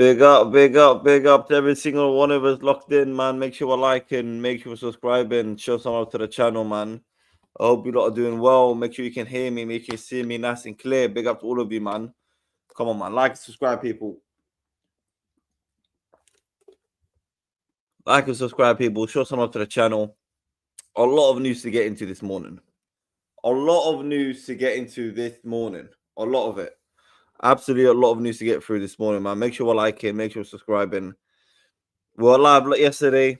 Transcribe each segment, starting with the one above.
Big up, big up, big up to every single one of us locked in, man. Make sure we're liking, make sure we're subscribing, show some love to the channel, man. I hope you lot are doing well. Make sure you can hear me, make sure you see me nice and clear. Big up to all of you, man. Come on, man. Like and subscribe, people. Like and subscribe, people. Show some love to the channel. A lot of news to get into this morning. A lot of news to get into this morning. A lot of it. Absolutely a lot of news to get through this morning, man. Make sure we're liking, make sure we're subscribing. We were live yesterday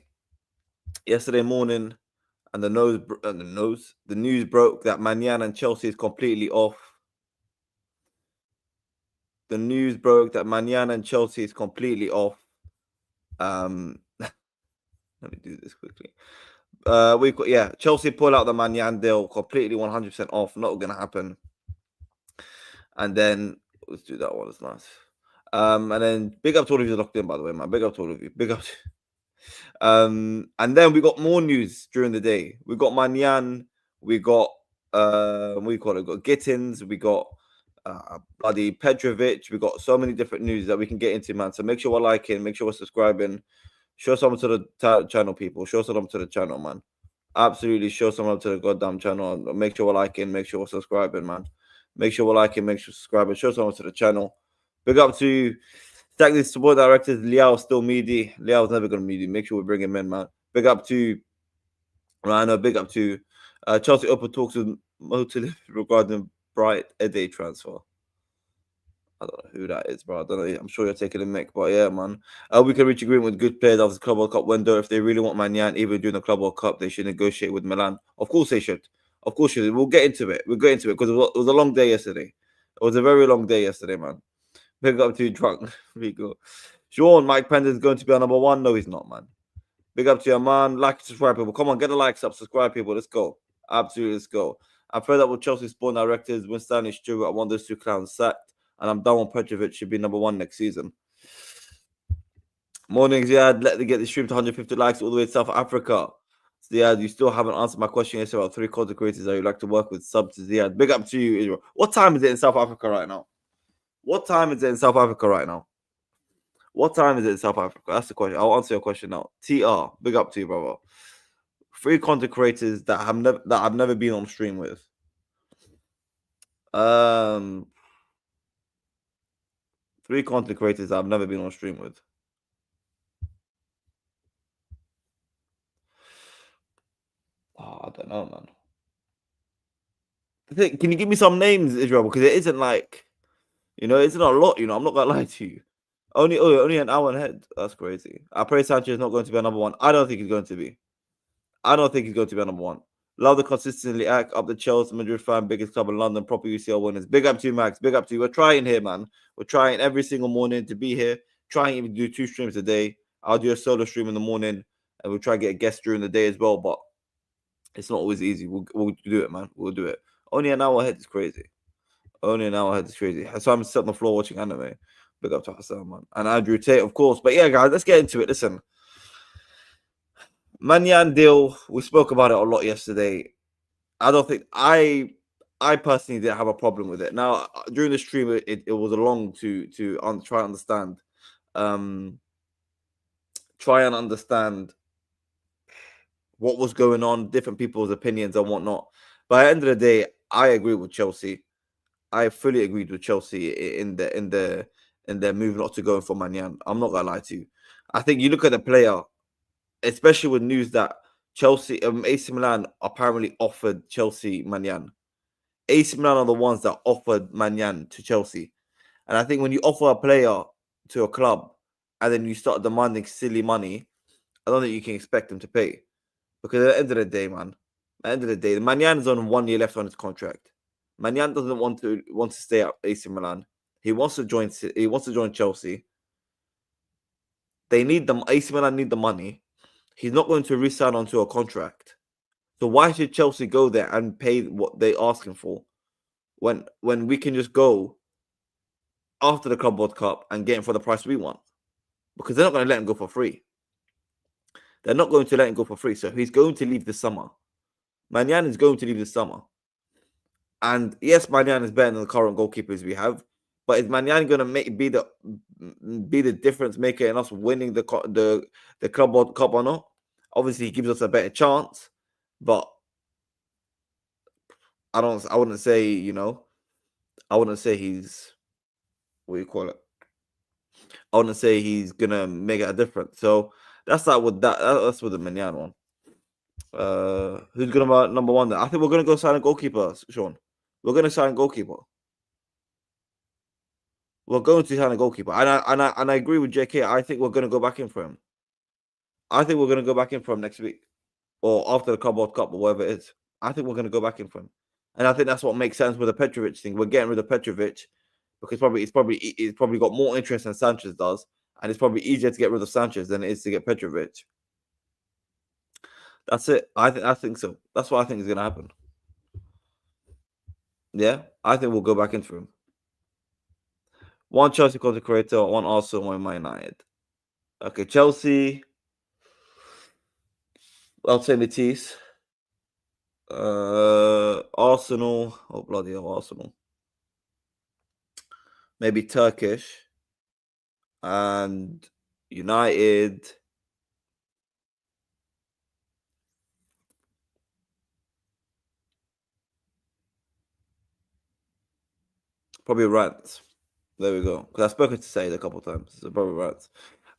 morning, and the news broke that Manyan and Chelsea is completely off. The news broke that Manyan and Chelsea is completely off. Let me do this quickly. Chelsea pull out the Manyan deal completely, 100% off. Not gonna happen. And then let's do that one. It's nice. And then big up to all of you locked in, by the way, man. Big up to all of you. Big up. And then we got more news during the day. We got Manyan. We got we got Gittins. We got bloody Petrovic. We got so many different news that we can get into, man. So make sure we're liking, make sure we're subscribing. Show some to the channel, people. Show some to the channel, man. Absolutely, show some to the goddamn channel. Make sure we're liking, make sure we're subscribing, man. Make sure we're liking, make sure we're subscribing. Show some to the channel. Big up to this support directors. Liao still meaty. Liao's never gonna meaty. Make sure we bring him in, man. Big up to Rhino. Big up to Chelsea open talks with Motil regarding Bright Ede transfer. I don't know who that is, bro. I don't know. I'm sure you're taking a mic, but yeah, man. We can reach agreement with good players after the Club World Cup window. If they really want Manyan, even during the Club World Cup, they should negotiate with Milan. Of course they should. Of course they should. We'll get into it. We'll get into it because it was a long day yesterday. It was a very long day yesterday, man. Big up to you, drunk. Rico. Sean, Mike Pender's going to be our number one. No, he's not, man. Big up to your man. Like, subscribe, people. Come on, get the likes up. Subscribe, people. Let's go. Absolutely, let's go. I'm fed up with Chelsea sport directors. When Stanley Stewart, I want those two clowns sacked. And I'm down on Petrovic should be number one next season. Morning, Ziad. Let me get the stream to 150 likes all the way to South Africa. Ziad, you still haven't answered my question yesterday about 3 content creators that you like to work with. Sub to Ziad. Big up to you, Israel. What time is it in South Africa right now? What time is it in South Africa right now? What time is it in South Africa? That's the question. I'll answer your question now. TR, big up to you, brother. 3 content creators that I've never been on stream with. 3 content creators that I've never been on stream with. Oh, I don't know, man. Can you give me some names, Israel? Because it isn't like, it isn't a lot. I'm not gonna lie to you. Only an hour ahead. That's crazy. I pray Sanchez is not going to be a number one. I don't think he's going to be. I don't think he's going to be a number one. Love the consistently act up the Chelsea Madrid fan, biggest club in London, proper UCL winners. Big up to you, Max. Big up to you. We're trying here, man. We're trying every single morning to be here. Trying even do 2 streams a day. I'll do a solo stream in the morning, and we'll try and get a guest during the day as well. But it's not always easy. We'll do it, man. We'll do it. Only an hour ahead is crazy. Only an hour ahead is crazy. So I'm sitting on the floor watching anime. Big up to Hassan, man. And Andrew Tate, of course. But yeah, guys, let's get into it. Listen. Manyan deal, we spoke about it a lot yesterday. I don't think I personally didn't have a problem with it. Now, during the stream, it was a long to try and understand. Try and understand what was going on, different people's opinions and whatnot. But at the end of the day, I agree with Chelsea. I fully agreed with Chelsea in their move not to go for Manyan. I'm not gonna lie to you. I think you look at the player, especially with news that Chelsea, AC Milan apparently offered Chelsea Manyan. AC Milan are the ones that offered Manyan to Chelsea. And I think when you offer a player to a club and then you start demanding silly money, I don't think you can expect them to pay. Because at the end of the day, man, Manyan is on 1 year left on his contract. Manyan doesn't want to stay at AC Milan. He wants to join Chelsea. They need them. AC Milan need the money. He's not going to re-sign onto a contract. So why should Chelsea go there and pay what they're asking for when we can just go after the Club World Cup and get him for the price we want? Because they're not going to let him go for free. They're not going to let him go for free. So he's going to leave this summer. Manyan is going to leave this summer. And yes, Manyan is better than the current goalkeepers we have. But is Manyan gonna be the difference maker in us winning the Club World Cup or not? Obviously, he gives us a better chance, but I wouldn't say, I wouldn't say he's, what do you call it? I wouldn't say he's gonna make a difference. So that's like with that's with the Manyan one. Who's gonna be number one then? I think we're gonna go sign a goalkeeper, Sean. We're gonna sign a goalkeeper. We're going to sign a goalkeeper, and I agree with JK. I think we're gonna go back in for him. I think we're gonna go back in for him next week or after the Club World Cup or whatever it is. I think we're gonna go back in for him, and I think that's what makes sense with the Petrovic thing. We're getting rid of Petrovic because it's probably got more interest than Sanchez does, and it's probably easier to get rid of Sanchez than it is to get Petrovic. That's it. I think so. That's what I think is gonna happen. Yeah, I think we'll go back into him. One Chelsea content creator, one Arsenal, one Man United. Okay, Chelsea. I'll say Matisse. Arsenal. Oh bloody hell, Arsenal. Maybe Turkish. And United. Probably Rants. There we go. Because I've spoken to Said a couple of times. So probably Rants.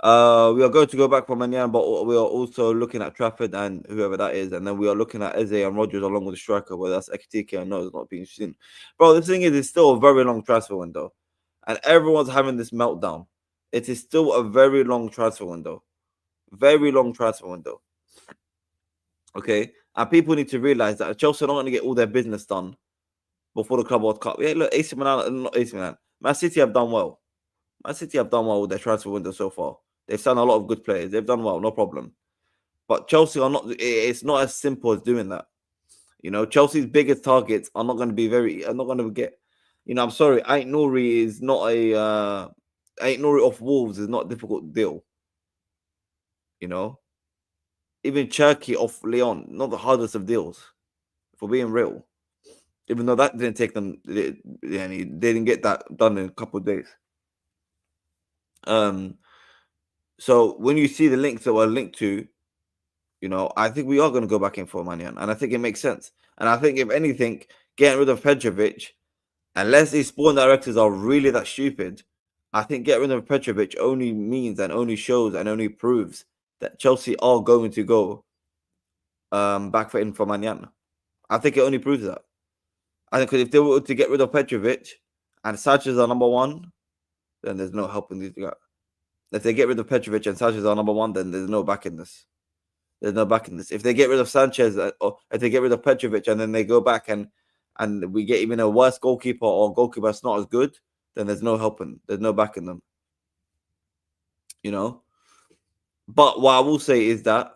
We are going to go back for Manyan, but we are also looking at Trafford and whoever that is, and then we are looking at Eze and Rodgers along with the striker, whether that's Ekitike or no, it's not being seen. Bro, the thing is, it's still a very long transfer window, and everyone's having this meltdown. It is still a very long transfer window. Very long transfer window. Okay? And people need to realize that Chelsea are not going to get all their business done before the Club World Cup. Yeah, look, AC Milan, not AC Milan. Man City have done well. Man City have done well with their transfer window so far. They've signed a lot of good players. They've done well, no problem. But Chelsea are not. It's not as simple as doing that. Chelsea's biggest targets are not going to be are not going to get. I'm sorry. Ain't Nouri is not a. Ain't Nouri off Wolves is not a difficult deal. Even Cherki off Leon, not the hardest of deals. For being real, even though that didn't take them. They didn't get that done in a couple of days. So when you see the links that were linked to, I think we are going to go back in for Manyan, and I think it makes sense. And I think if anything, getting rid of Petrovic, unless these sporting directors are really that stupid, I think getting rid of Petrovic only means and only shows and only proves that Chelsea are going to go back for Manyan. I think it only proves that. I think because if they were to get rid of Petrovic and Sanchez are number one, then there's no helping these guys. If they get rid of Petrovic and Sanchez are number one, then there's no backing this. There's no backing this. If they get rid of Sanchez or if they get rid of Petrovic and then they go back and we get even a worse goalkeeper or a goalkeeper that's not as good, then there's no helping. There's no backing them. But what I will say is that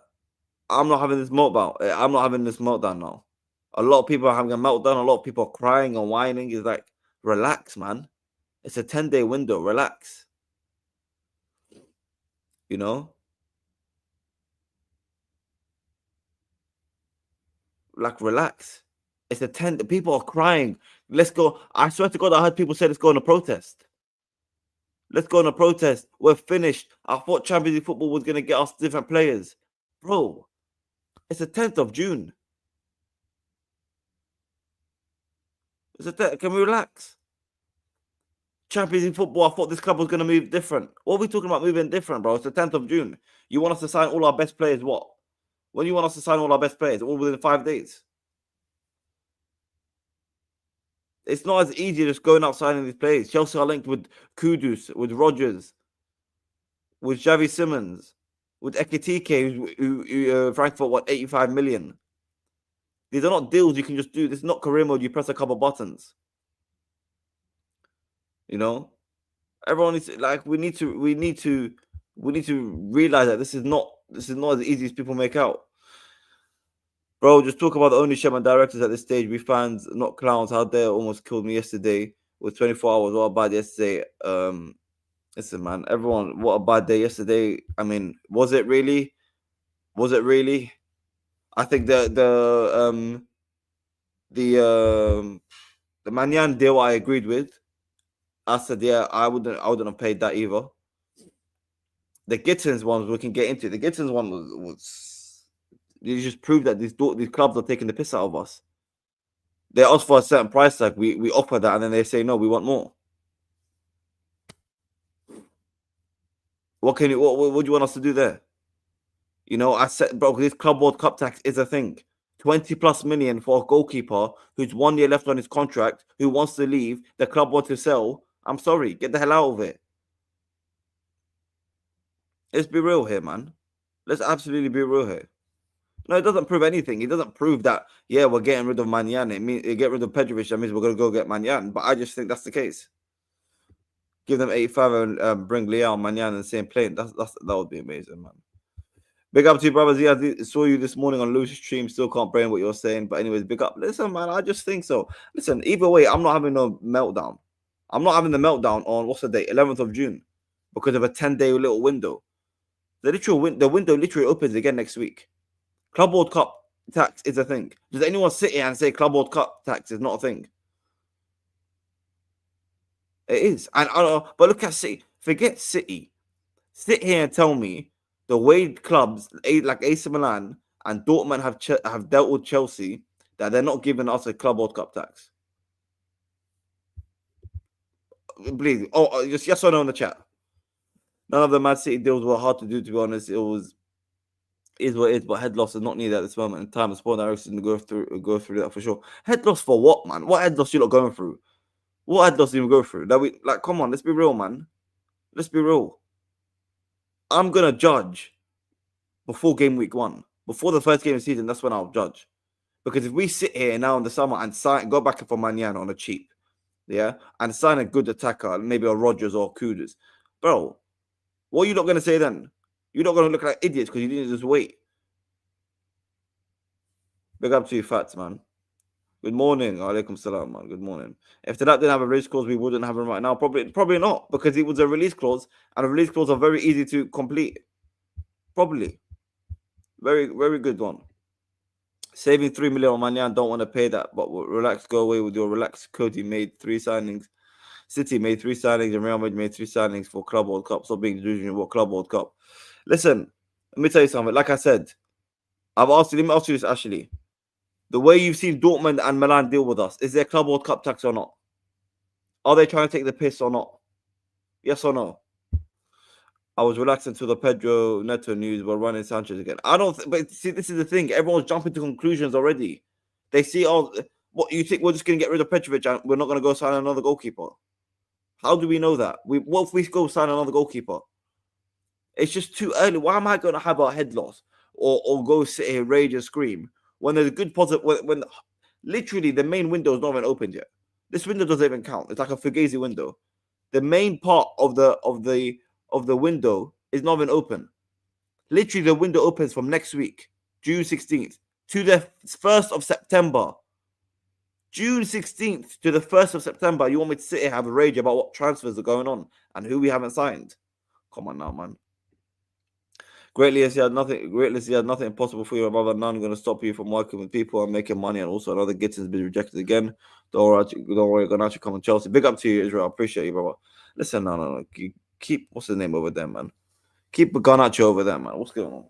I'm not having this meltdown. I'm not having this meltdown now. A lot of people are having a meltdown. A lot of people are crying and whining. It's like, relax, man. It's a 10-day window. Relax. Like, relax. It's a 10. People are crying. Let's go. I swear to God, I heard people say let's go on a protest. Let's go on a protest. We're finished. I thought Champions League football was going to get us different players. Bro, it's the 10th of June. Can we relax? Champions League football, I thought this club was going to move different. What are we talking about moving different, bro? It's the 10th of June. You want us to sign all our best players, what? When you want us to sign all our best players? All within 5 days? It's not as easy just going out signing these players. Chelsea are linked with Kudus, with Rodgers, with Xavi Simons, with Ekitike, who Frankfurt, 85 million. These are not deals you can just do. This is not career mode. You press a couple buttons. Everyone is like, we need to realize that this is not as easy as people make out. Bro, just talk about the ownership and directors at this stage. We fans, not clowns. How dare almost killed me yesterday with 24 hours. What a bad yesterday. Listen, man, everyone, what a bad day yesterday. I mean, was it really? Was it really? I think the Manyan deal I agreed with. I said, yeah, I wouldn't have paid that either. The Gittins ones we can get into. The Gittins one was you just prove that these clubs are taking the piss out of us. They ask for a certain price tag, we offer that, and then they say no, we want more. What do you want us to do there? You know, I said, bro, this Club World Cup tax is a thing. 20+ million for a goalkeeper who's 1 year left on his contract, who wants to leave, the club wants to sell. I'm sorry, get the hell out of it. Let's be real here, man. Let's absolutely be real here. No, it doesn't prove anything. It doesn't prove that, yeah, we're getting rid of Manyan. It means get rid of Petrovic. That means we're going to go get Manyan. But I just think that's the case. Give them 85 and bring Liao and Manyan in the same plane. That would be amazing, man. Big up to you, brothers. Yeah, I saw you this morning on Lucy's stream. Still can't brain what you're saying. But anyways, big up. Listen, man, I just think so. Listen, either way, I'm not having no meltdown. I'm not having the meltdown on, what's the date? 11th of June. Because of a 10-day little window. The window literally opens again next week. Club World Cup tax is a thing. Does anyone sit here and say Club World Cup tax is not a thing? It is. And I don't know, but look at City. Forget City. Sit here and tell me the way clubs like AC Milan and Dortmund have dealt with Chelsea that they're not giving us a Club World Cup tax. Please, just yes or no in the chat. None of the Man City deals were hard to do, to be honest. It is what it is, but head loss is not needed at this moment in time. The sport direction to go through that for sure. Head loss for what, man? What head loss you lot going through? What head loss do you go through? That we like, come on, let's be real, man. Let's be real. I'm gonna judge before game week 1. Before the first game of the season, that's when I'll judge. Because if we sit here now in the summer and go back for Manyan on a cheap, yeah, and sign a good attacker, maybe a Rodgers or Kudus, bro, what are you not gonna say then? You're not going to look like idiots because you didn't just wait. Big up to you, Fats, man. Good morning. Alaikum salam, man. Good morning. If the didn't have a release clause, we wouldn't have him right now. Probably not, because it was a release clause, and a release clause are very easy to complete. Probably. Very, very good one. Saving 3 million on Manyan, don't want to pay that, but relax, go away with your relaxed Cody made 3 signings. City made 3 signings, and Real Madrid made 3 signings for Club World Cup. Stop being delusional about Club World Cup. Listen, let me tell you something. Like I said, let me ask you this, Ashley. The way you've seen Dortmund and Milan deal with us, is there Club World Cup tax or not? Are they trying to take the piss or not? Yes or no? I was relaxed until the Pedro Neto news were running Sanchez again. But see, this is the thing. Everyone's jumping to conclusions already. They see, what you think we're just going to get rid of Petrovic and we're not going to go sign another goalkeeper? How do we know that? What if we go sign another goalkeeper? It's just too early. Why am I going to have a head loss or go sit here, rage and scream when there's a good positive? When literally the main window is not even opened yet. This window doesn't even count. It's like a Fugazi window. The main part of the window is not even open. Literally, the window opens from next week, June 16th, to the 1st of September. June 16th to the 1st of September. You want me to sit here and have a rage about what transfers are going on and who we haven't signed? Come on now, man. Greatly as he had nothing impossible for you, brother. None going to stop you from working with people and making money. And also another Gittins been rejected again. Don't worry, gonna actually come on Chelsea. Big up to you, Israel. I appreciate you, brother. Listen, no. Keep what's his name over there, man. Keep Garnacho over there, man. What's going on?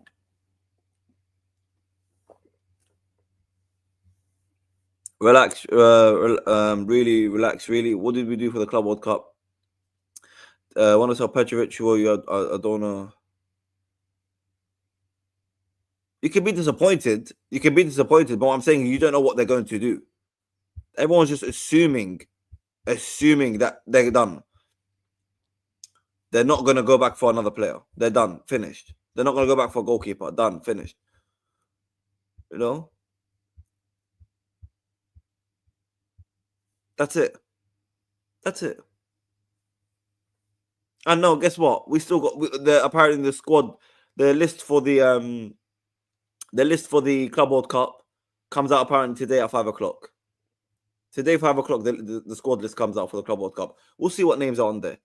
Relax, really relax. Really, what did we do for the Club World Cup? Want to sell Petrovic? Well, I don't know. You can be disappointed. But what I'm saying, you don't know what they're going to do. Everyone's just assuming that they're done. They're not going to go back for another player. They're done, finished. They're not going to go back for a goalkeeper. Done, finished. You know? That's it. And no, guess what? We still got apparently the squad, the list for the Club World Cup comes out apparently today at 5:00. Today, 5:00, the squad list comes out for the Club World Cup. We'll see what names are on there.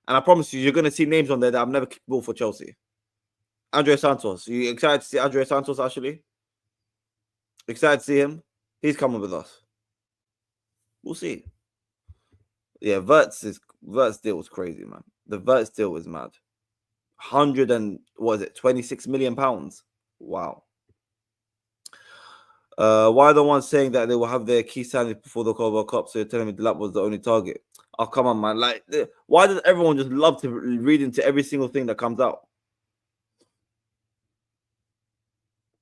And I promise you're going to see names on there that I've never kicked ball for Chelsea. Andre Santos. Are you excited to see Andre Santos, actually? Excited to see him? He's coming with us. We'll see. Yeah, Verts is Verts deal was crazy, man. The Verts deal was mad. 100 and what is it? 26 million pounds. Wow. Why are the ones saying that they will have their key signings before the World Cup? So you're telling me Delap was the only target? Oh, come on, man. Like, why does everyone just love to read into every single thing that comes out?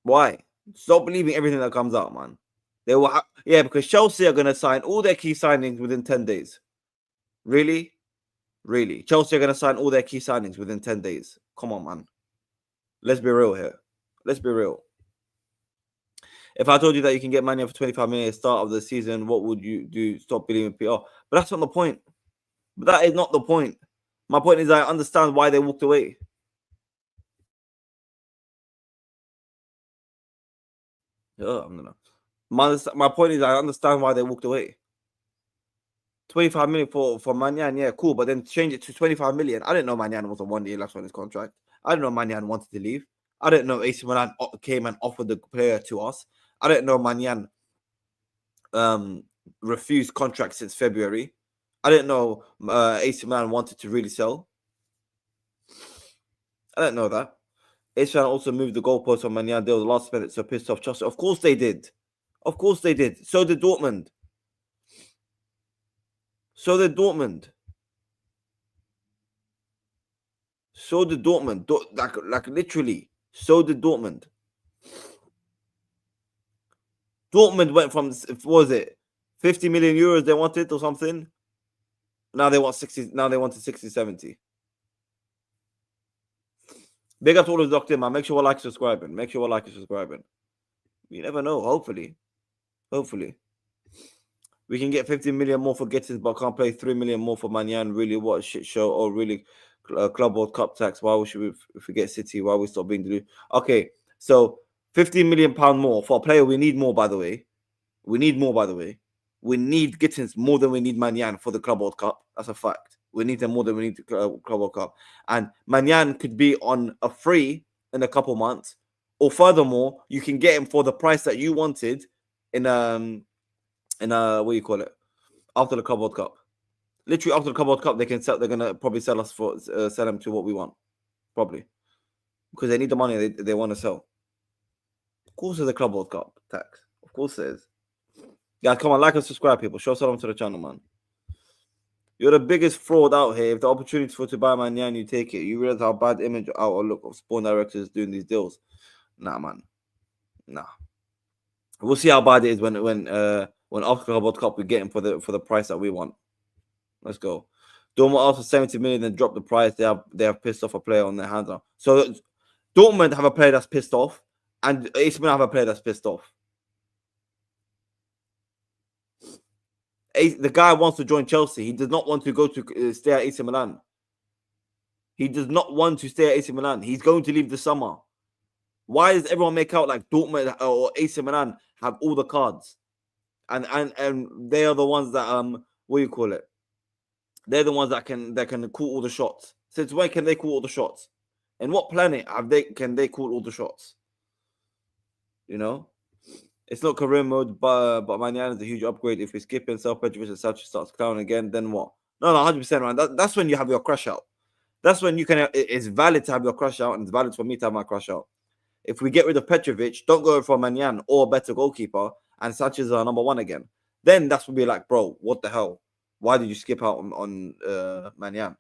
Why? Stop believing everything that comes out, man. They will, because Chelsea are gonna sign all their key signings within 10 days. Really? Really? Chelsea are gonna sign all their key signings within 10 days. Come on, man. Let's be real here. Let's be real. If I told you that you can get money for 25 million at the start of the season, what would you do? Stop believing PR? But that's not the point. But that is not the point. My point is I understand why they walked away. Yeah, I'm gonna. My point is I understand why they walked away. 25 million for Manyan, yeah, cool. But then change it to 25 million. I didn't know Manyan was a 1 year left on his contract. I didn't know Manyan wanted to leave. I didn't know AC Milan came and offered the player to us. I didn't know Manyan refused contract since February. I didn't know AC Milan wanted to really sell. I didn't know that. AC Milan also moved the goalpost on Manyan. They were the last minute, so pissed off Chelsea. Of course they did. Of course they did. So did Dortmund. So did Dortmund. So did Dortmund. Like literally. So did Dortmund. Dortmund went from, what was it, 50 million euros they wanted or something? Now they want 60. Now they wanted 60, 70. Big up to all those locked in, man. Make sure we're like subscribing. Make sure we're like and subscribing. You never know. Hopefully. We can get 15 million more for Gittins, but can't pay 3 million more for Manyan. Really, what a shit show. Or really, Club World Cup tax. Why should we forget City? Why we stop being deluded? Okay, so 15 million pound more for a player we need more, by the way. We need Gittins more than we need Manyan for the Club World Cup. That's a fact. We need them more than we need the Club World Cup. And Manyan could be on a free in a couple months. Or furthermore, you can get him for the price that you wanted in what do you call it? After the Club World Cup. Literally after the Club World Cup, they're gonna probably sell us for sell them to what we want. Probably. Because they need the money they want to sell. Of course there's a Club World Cup tax. Of course there is. Guys, come on, like and subscribe, people. Show salam to the channel, man. You're the biggest fraud out here. If the opportunity for to buy Manyan, you take it. You realize how bad image out or look of spawn directors doing these deals. Nah, man. Nah. We'll see how bad it is when after the World Cup we get him for the price that we want. Let's go. Dortmund asked for 70 million, then drop the price. They have pissed off a player on their hands now. So Dortmund have a player that's pissed off, and AC Milan have a player that's pissed off. The guy wants to join Chelsea. He does not want to go to stay at AC Milan. He does not want to stay at AC Milan. He's going to leave this summer. Why does everyone make out like Dortmund or AC Milan have all the cards? And they are the ones that what do you call it? They're the ones that can call all the shots. Since when can they call all the shots? And what planet can they call all the shots? You know, it's not career mode, but Manyan is a huge upgrade. If we skip and self-prejudice and Sanchez starts clowning again, then what? No, 100%, man. That's when you have your crash out. That's when you can. It's valid to have your crash out, and it's valid for me to have my crash out. If we get rid of Petrovic, don't go for Manyan or a better goalkeeper, and Sanchez is our number one again. Then that's when we're like, bro, what the hell? Why did you skip out on Manyan?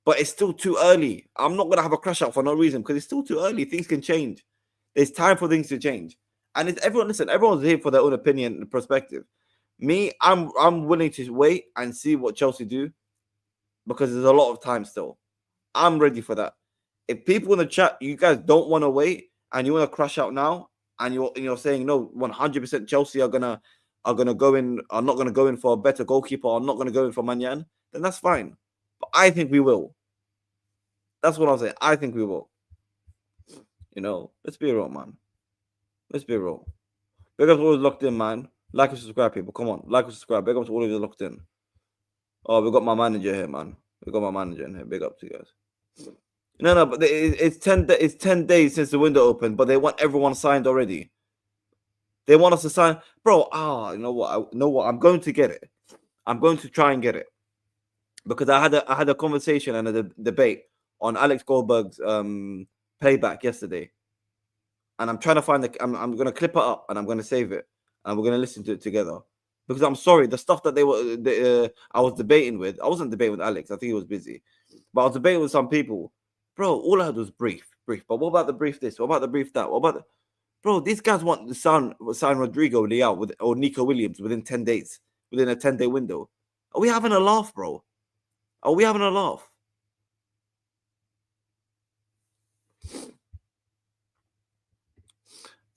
But it's still too early. I'm not gonna have a crash out for no reason because it's still too early. Things can change. There's time for things to change. And it's everyone's here for their own opinion and perspective. Me, I'm willing to wait and see what Chelsea do because there's a lot of time still. I'm ready for that. If people in the chat, you guys don't want to wait and you want to crash out now, and you're saying no, 100% Chelsea are not gonna go in for a better goalkeeper, or not gonna go in for Manyan, then that's fine. But I think we will. That's what I'm saying. I think we will. You know, let's be real, man. Let's be real. Big up to all those locked in, man. Like and subscribe, people. Come on, like and subscribe. Big up to all of you locked in. Oh, we got my manager here, man. We got my manager in here. Big up to you guys. No, but it's 10 days since the window opened, but they want everyone signed already. They want us to sign, bro. You know what? I'm going to get it. I'm going to try and get it. because I had a conversation and a debate on Alex Goldberg's playback yesterday, and I'm trying to find I'm gonna clip it up and I'm gonna save it and we're gonna listen to it together. Because I'm sorry, the stuff that I was debating with, I wasn't debating with Alex. I think he was busy, but I was debating with some people. Bro, all I had was brief. But what about the brief this? What about the brief that? What about bro? These guys want to sign Rodrigo Leao or Nico Williams within 10 days, within a 10-day window. Are we having a laugh, bro? Are we having a laugh?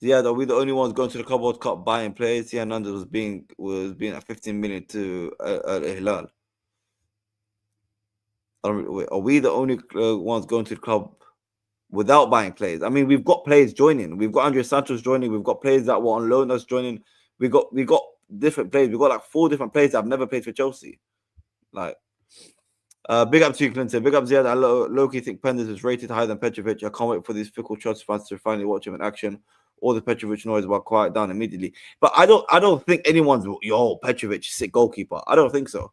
Yeah, are we the only ones going to the Club World Cup buying players? Yeah, Nanda was being at 15 million to Al Hilal. Are we the only ones going to the club without buying players? I mean, we've got players joining. We've got Andre Santos joining. We've got players that were on loan that's joining. We got different players. We've got like 4 different players that have never played for Chelsea. Like, big up to you, Clinton. Big up Ziad. I low-key think Pendas is rated higher than Petrovic. I can't wait for these fickle Chelsea fans to finally watch him in action. All the Petrovic noise will quiet down immediately. But I don't think anyone's Petrovic, sick goalkeeper. I don't think so.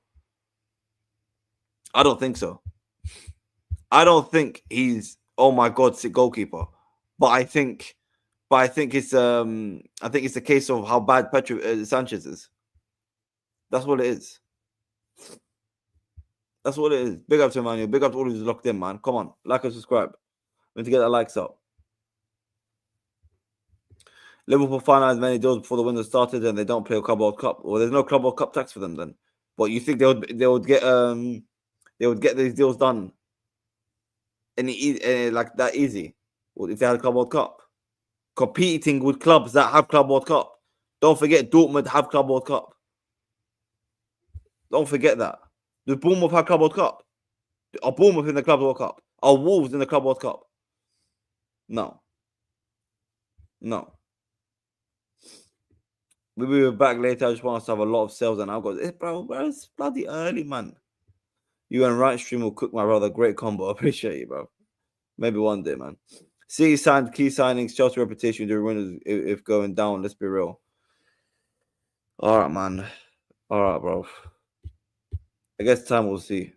I don't think so. I don't think he's oh my god, sick goalkeeper. But I think it's a case of how bad Sanchez is. That's what it is. That's what it is. Big up to Emmanuel. Big up to all who's locked in, man. Come on, like and subscribe. We need to get that likes up. Liverpool finalized many deals before the window started, and they don't play a Club World Cup. Well, there's no Club World Cup tax for them then. But you think they would get these deals done like that easy? Well, if they had a Club World Cup, competing with clubs that have Club World Cup. Don't forget Dortmund have Club World Cup. Don't forget that. Does Bournemouth have Club World Cup? Are Bournemouth in the Club World Cup? Are Wolves in the Club World Cup? No. We'll be back later. I just want us to have a lot of sales and algos. Bro, it's bloody early, man. You and Right Stream will cook my brother. Great combo. I appreciate you, bro. Maybe one day, man. City signed key signings. Chelsea reputation during winners if going down. Let's be real. All right, man. All right, bro. I guess time will see.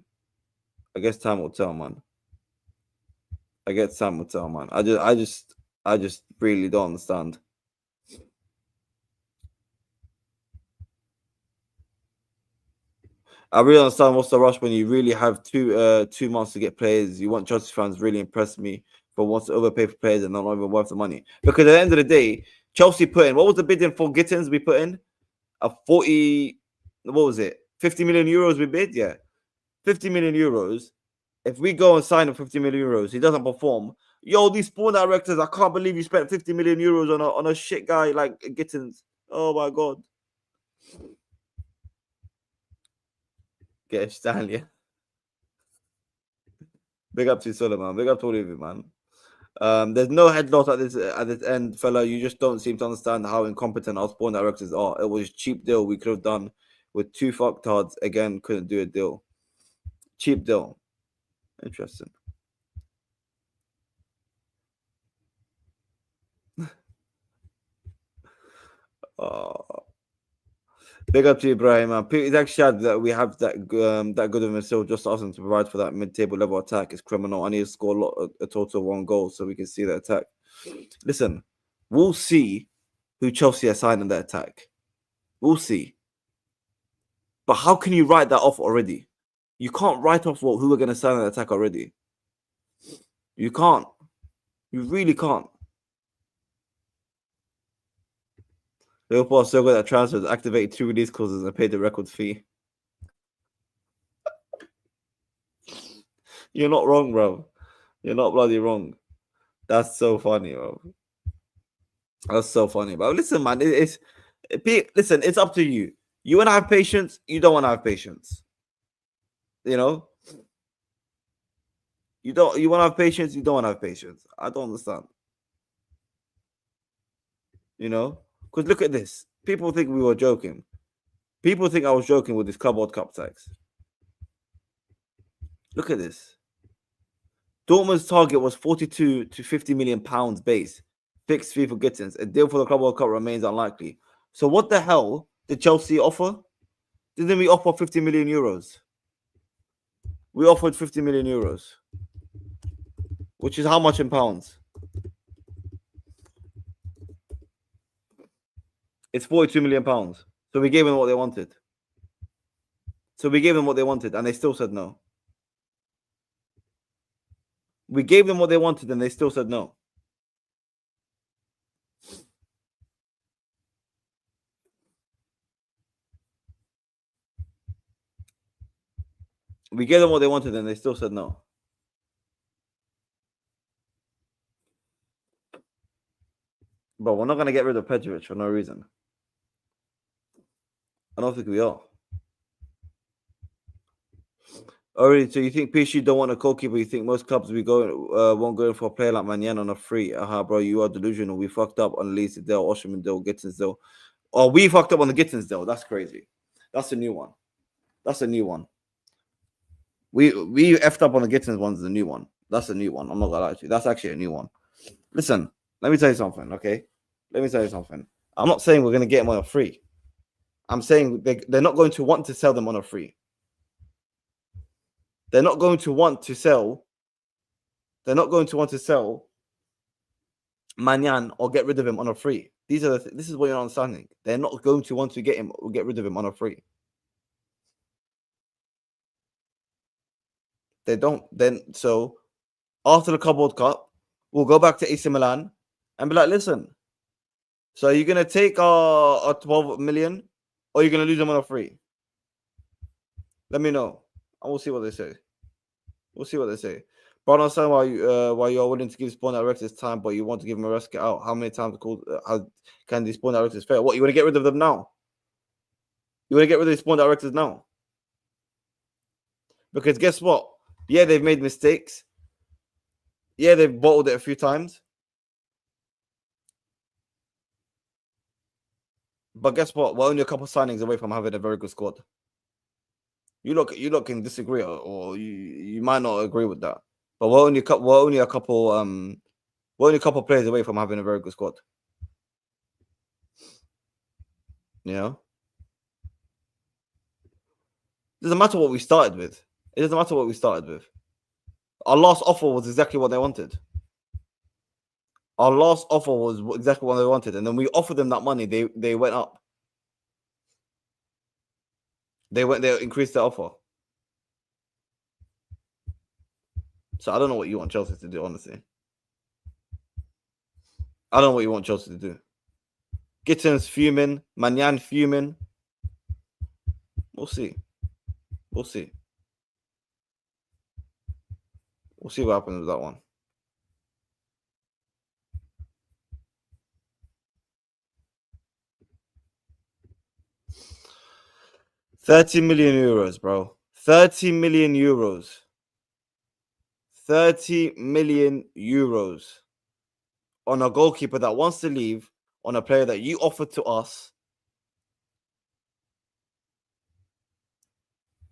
I guess time will tell, man. I just really don't understand. I really understand what's the rush when you really have 2 months to get players. You want Chelsea fans really impressed me for wants to overpay for players and not even worth the money. Because at the end of the day, Chelsea put in, what was the bidding for Gittins we put in? A 40, what was it? 50 million euros we bid? Yeah. 50 million euros. If we go and sign him 50 million euros, he doesn't perform. Yo, these spawn directors, I can't believe you spent 50 million euros on a shit guy like Gittins. Oh my god. Get Stanley. Big up to Solomon. Big up to all of you, man. There's no headlock at this end, fella. You just don't seem to understand how incompetent our spawn directors are. It was a cheap deal we could have done with 2 fucktards. Again, couldn't do a deal. Cheap deal. Interesting. Big up to Ibrahim, man. It's actually sad that we have that good of himself just asking to provide for that mid-table level attack. It's criminal. I need to score a total of 1 goal so we can see the attack. Listen, we'll see who Chelsea are signing the attack. We'll see. But how can you write that off already? You can't write off who we're going to sign an attack already. You can't. You really can't. Liverpool are so good at transfers, activated 2 release clauses and paid the record fee. You're not wrong, bro. You're not bloody wrong. That's so funny, bro. That's so funny, bro. Listen, man, listen, it's up to you. You want to have patience, you don't want to have patience. You know? You want to have patience, you don't want to have patience. I don't understand. You know? Because look at this. People think we were joking. People think I was joking with this Club World Cup tax. Look at this. Dortmund's target was 42 to 50 million pounds base. Fixed fee for Gittins. A deal for the Club World Cup remains unlikely. So what the hell did Chelsea offer? Didn't we offer 50 million euros? We offered 50 million euros, which is how much in pounds? It's 42 million pounds. So we gave them what they wanted. And they still said no. We gave them what they wanted and they still said no. We gave them what they wanted and they still said no. But we're not going to get rid of Petrovic for no reason. I don't think we are. Already, so you think PSG don't want a goalkeeper? You think most clubs won't go in for a player like Manyan on a free? Bro, you are delusional. We fucked up on Lisa Dale, Osherman Dale, Gittins Dale. Oh, we fucked up on the Gittins Dale. That's crazy. That's a new one. We effed up on the Gittins one's the new one. That's a new one. I'm not gonna lie to you. That's actually a new one. Listen, let me tell you something, okay? I'm not saying we're gonna get them on a free. I'm saying they're not going to want to sell them on a free. They're not going to want to sell Manyan or get rid of him on a free. This is what you're not understanding. They're not going to want to get rid of him on a free. They don't. Then so after the Club World Cup, we'll go back to AC Milan and be like, listen. So are you gonna take our 12 million, or are you gonna lose them on a free? Let me know, and we'll see what they say. But I don't understand why you are willing to give spawn directors time, but you want to give them a rest, get out. How many times how can these spawn directors fail? What, you want to get rid of them now? You want to get rid of these spawn directors now? Because guess what? Yeah, they've made mistakes. Yeah, they've bottled it a few times. But guess what? We're only a couple signings away from having a very good squad. You look can disagree, or you might not agree with that. But we're only a couple players away from having a very good squad. You know? It doesn't matter what we started with. Our last offer was exactly what they wanted. And then we offered them that money. They went up. They increased their offer. So I don't know what you want Chelsea to do, honestly. I don't know what you want Chelsea to do. Gittins fuming, Manyan fuming. We'll see. We'll see what happens with that one. €30 million, bro. 30 million euros. 30 million euros on a goalkeeper that wants to leave, on a player that you offered to us.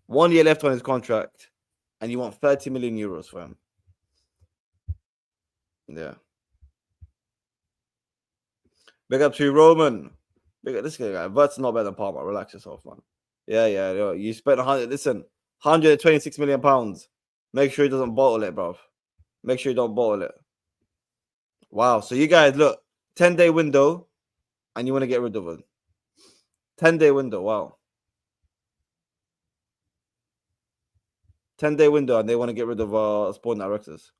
1 year left on his contract, and you want 30 million euros for him. Yeah. Big up to Roman. Big up this guy. Vert's not better than Palmer. Relax yourself, man. Yeah. You spent 126 million pounds. Make sure he doesn't bottle it, bro. Make sure you don't bottle it. Wow. So you guys, look, 10-day window, and you want to get rid of it. 10-day window. Wow. 10-day window, and they want to get rid of sport directors.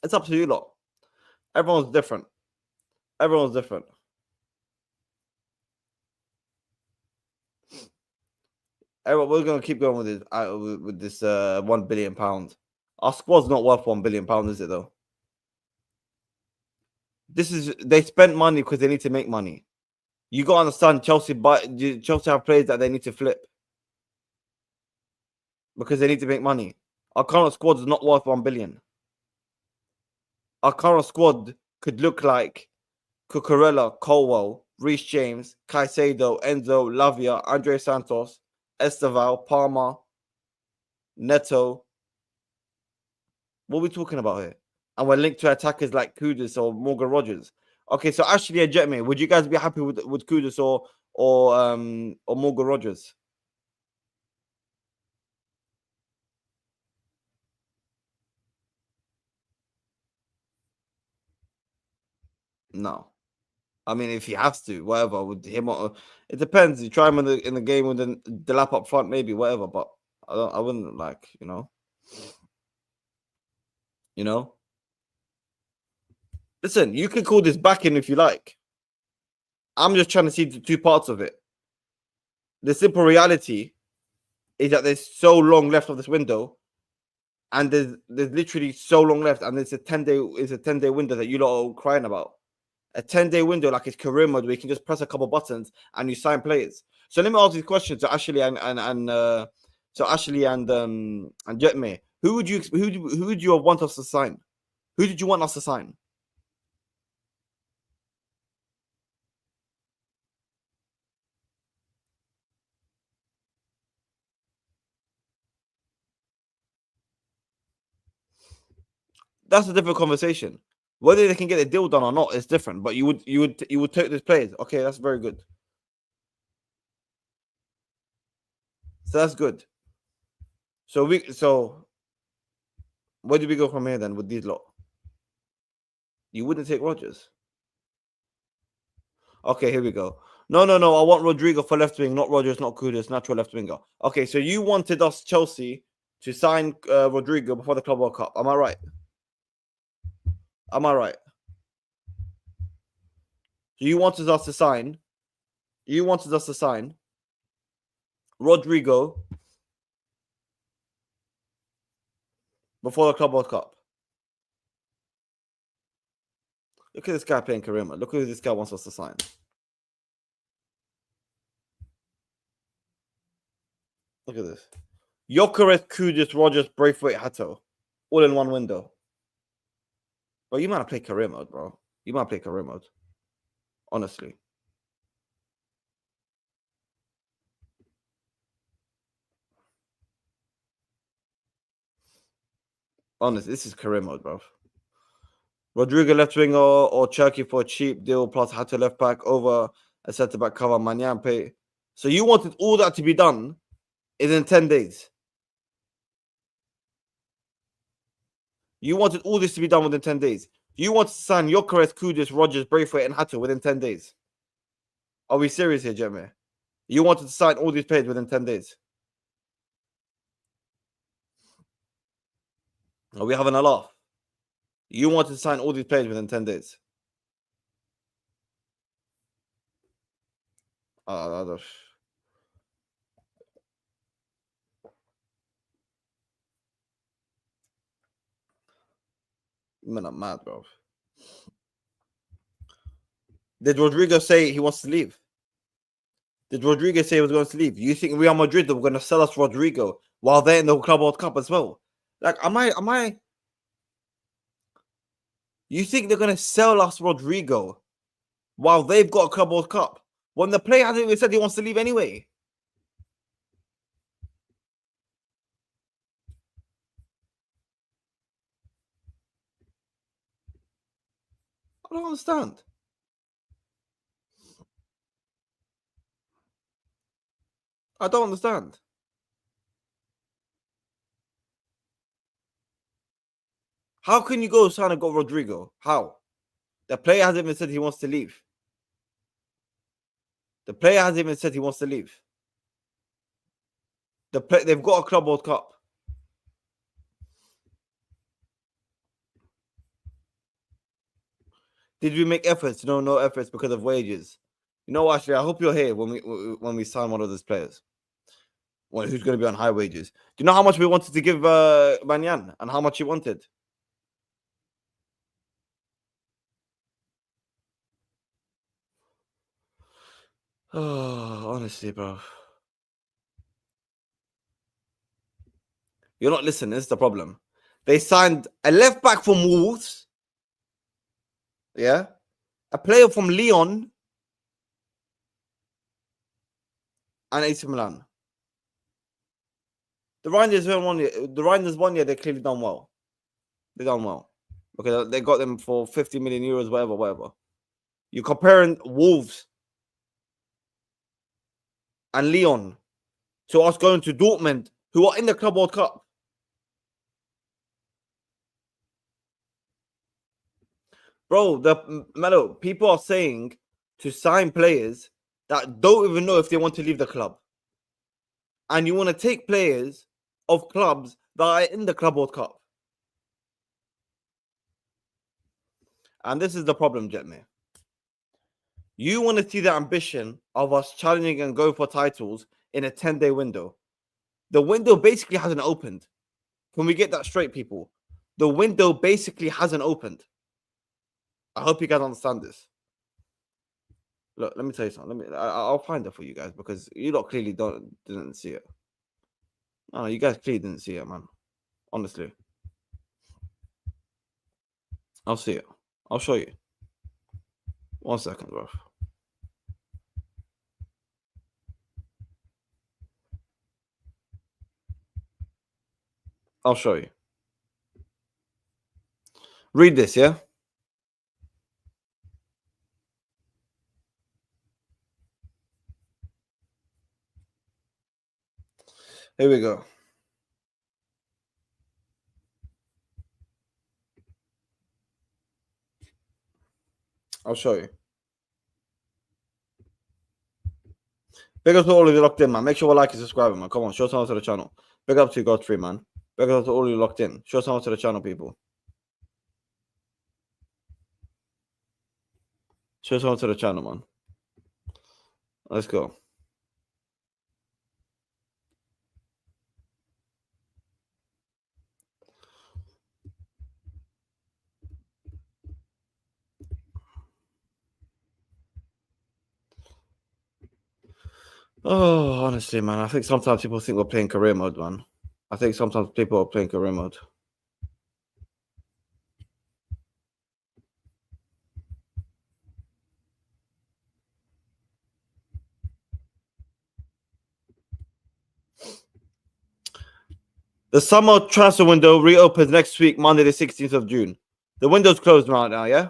It's up to you lot. Everyone's different. We're going to keep going with this £1 billion. Our squad's not worth £1 billion, is it though? They spent money because they need to make money. You got to understand, Chelsea have players that they need to flip because they need to make money. Our current squad is not worth 1 billion. Our current squad could look like Cucurella, Colwell, Reece James, Caicedo, Enzo, Lavia, Andre Santos, Esteval, Palmer, Neto. What are we talking about here? And we're linked to attackers like Kudus or Morgan Rogers. Okay, so actually, Jetme, would you guys be happy with Kudus or Morgan Rogers? No. I mean, if he has to, whatever, with him or it depends. You try him in the game with the lap up front, maybe, whatever. But I wouldn't like, you know. Listen, you can call this backing if you like. I'm just trying to see the two parts of it. The simple reality is that there's so long left of this window, and there's literally so long left, and it's a 10-day window that you lot are crying about. A 10-day window like it's career mode where you can just press a couple buttons and you sign players. So let me ask these questions to Ashley and Jetme. Who would you want us to sign? Who did you want us to sign? That's a different conversation. Whether they can get a deal done or not is different. But you would take these players. Okay, that's very good. So that's good. So where do we go from here then with these lot? You wouldn't take Rodgers. Okay, here we go. No. I want Rodrigo for left wing, not Rodgers, not Kudus, natural left winger. Okay, so you wanted us, Chelsea, to sign Rodrigo before the Club World Cup. Am I right? Am I right? So you wanted us to sign. You wanted us to sign Rodrigo before the Club World Cup. Look at this guy playing Karima. Look who this guy wants us to sign. Look at this. Gyökeres, Kudus, Rodgers, Braithwaite, Hato. All in one window. Bro, you might have played career mode, bro. You might play career mode. Honestly. Honestly, this is career mode, bro. Rodrigo left winger or Cherky for a cheap deal plus Hato left back over a centre back cover, Manyan pay. So you wanted all that to be done in 10 days. You wanted all this to be done within 10 days. You wanted to sign Gyökeres, Kudus, Rodgers, Braithwaite, and Hato within 10 days. Are we serious here, Jeremy? You wanted to sign all these players within 10 days. Are we having a laugh? You wanted to sign all these players within 10 days. Man, I'm mad, bro. Did Rodrigo say he wants to leave? Did Rodrigo say he was going to leave? You think Real Madrid were going to sell us Rodrigo while they're in the Club World Cup as well? Like, am I? You think they're going to sell us Rodrigo while they've got a Club World Cup when the player hasn't even said he wants to leave anyway? I don't understand. I don't understand. How can you go sign and got Rodrigo? How? The player hasn't even said he wants to leave. The player hasn't even said he wants to leave. They've got a Club World Cup. Did we make efforts? No efforts because of wages. You know, actually, I hope you're here when we sign one of those players. Well, who's going to be on high wages? Do you know how much we wanted to give Manyan and how much he wanted? Oh, honestly, bro. You're not listening. This is the problem. They signed a left back from Wolves. Yeah. A player from Lyon. And AC Milan. The Rangers 1 year, they clearly done well. They done well. Okay, they got them for 50 million euros, whatever. You're comparing Wolves and Lyon to us going to Dortmund, who are in the Club World Cup. Bro, Melo, people are saying to sign players that don't even know if they want to leave the club. And you want to take players of clubs that are in the Club World Cup. And this is the problem, Jetmir. You want to see the ambition of us challenging and going for titles in a 10-day window. The window basically hasn't opened. Can we get that straight, people? The window basically hasn't opened. I hope you guys understand this. Look, let me tell you something. I'll find it for you guys because you lot clearly didn't see it. No, you guys clearly didn't see it, man. Honestly. I'll see it. I'll show you. 1 second, bro. I'll show you. Read this, yeah? Here we go. I'll show you. Big up to all of you locked in, man. Make sure you like and subscribe, man. Come on, show someone to the channel. Big up to Godfrey, man. Big up to all of you locked in. Show someone to the channel, people. Show someone to the channel, man. Let's go. Oh, honestly, man. I think sometimes people think we're playing career mode, man. I think sometimes people are playing career mode. The summer transfer window reopens next week, Monday, the 16th of June. The window's closed right now, yeah?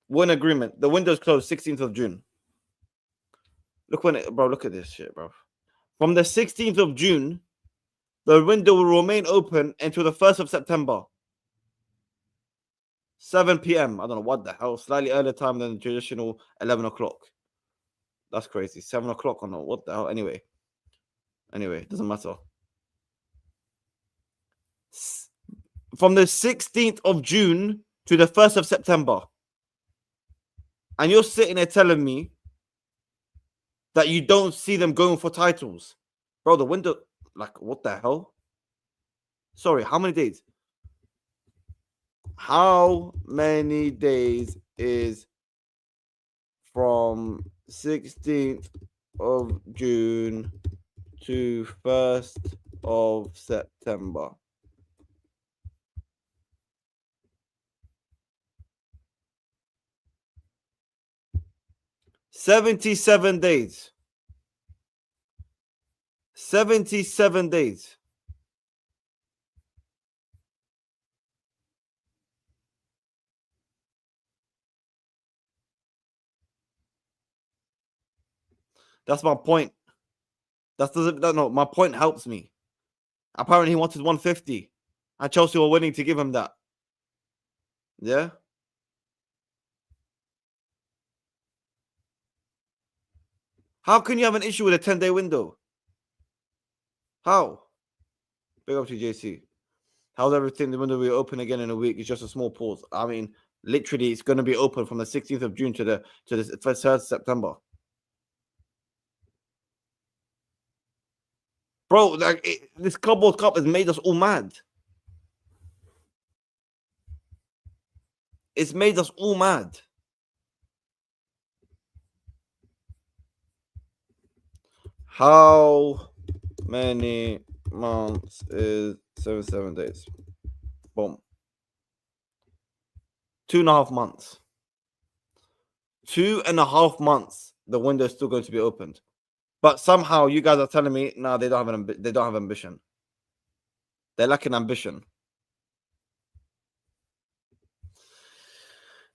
We're in agreement. The window's closed 16th of June. Look look at this shit, bro. From the 16th of June, the window will remain open until the 1st of September. 7 p.m. I don't know what the hell. Slightly earlier time than the traditional 11 o'clock. That's crazy. 7 o'clock or no? What the hell? Anyway, doesn't matter. From the 16th of June to the 1st of September. And you're sitting there telling me that you don't see them going for titles. Bro, the window, like, what the hell? Sorry, how many days? How many days is from 16th of June to 1st of September? $77 days. 77 days. That's my point. My point helps me. Apparently he wanted 150. And Chelsea were willing to give him that. Yeah? How can you have an issue with a 10-day window? How? Big up to JC. How's everything? The window will be open again in a week. It's just a small pause. I mean, literally, it's going to be open from the 16th of June to the 1st of September. Bro, like this Club World Cup has made us all mad. It's made us all mad. How many months is 7 days? Boom. 2.5 months. 2.5 months. The window is still going to be opened, but somehow you guys are telling me, no, they don't have ambition. They're lacking ambition.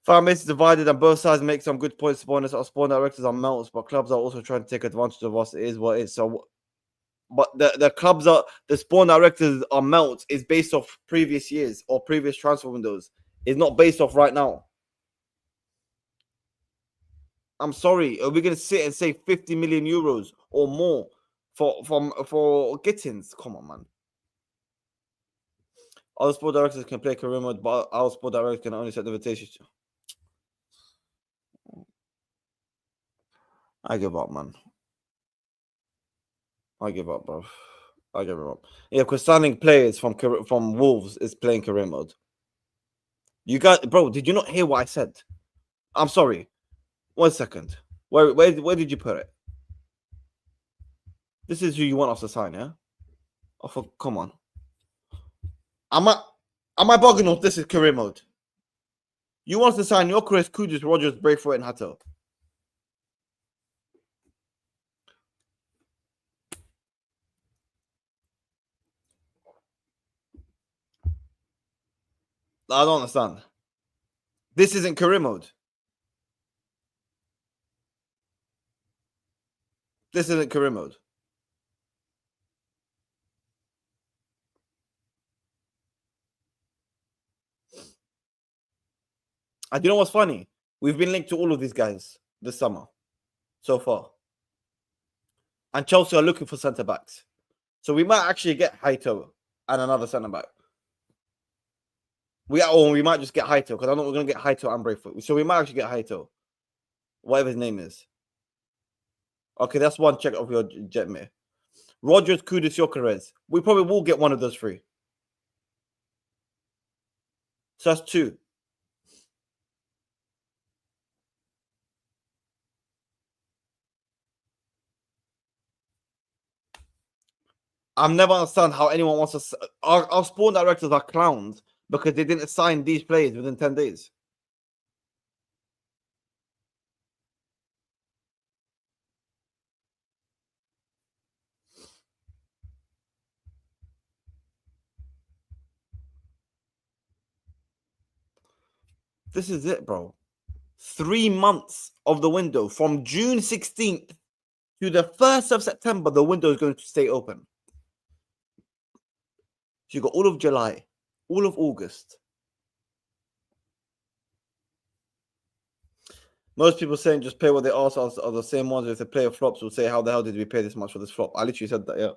Fan base is divided and both sides make some good points. Spawn directors are melts, but clubs are also trying to take advantage of us. It is what it is. So, but the spawn directors are melts is based off previous years or previous transfer windows. It's not based off right now. I'm sorry. Are we gonna sit and say 50 million euros or more for Gittins? Come on, man. Other sport directors can play career mode, but our sport directors can only set the invitation. I give up, man. I give up, bro. I give up. Yeah, because signing players from Wolves is playing career mode. You got, bro. Did you not hear what I said? I'm sorry. 1 second. Where did you put it? This is who you want us to sign, yeah? Oh, come on. Am I bugging off? This is career mode. You want us to sign your Chris, Kudus, Rogers, Braithwaite, and Hato. I don't understand. This isn't career mode. This isn't career mode. And you know what's funny? We've been linked to all of these guys this summer so far. And Chelsea are looking for centre backs. So we might actually get Haito and another centre back. We might just get Haito because I know we're going to get Haito and Braithwaite. So we might actually get Haito, whatever his name is. Okay, that's one check of your Jetmir. Rogers, Kudus, Gyökeres. We probably will get one of those three. So that's two. I've never understand how anyone wants to. Our spawn directors are clowns because they didn't sign these players within 10 days. This is it, bro. 3 months of the window from June 16th to the 1st of September. The window is going to stay open. So you got all of July, all of August. Most people saying just pay what they ask us are the same ones. If the player flops, will say, how the hell did we pay this much for this flop? I literally said that, yeah.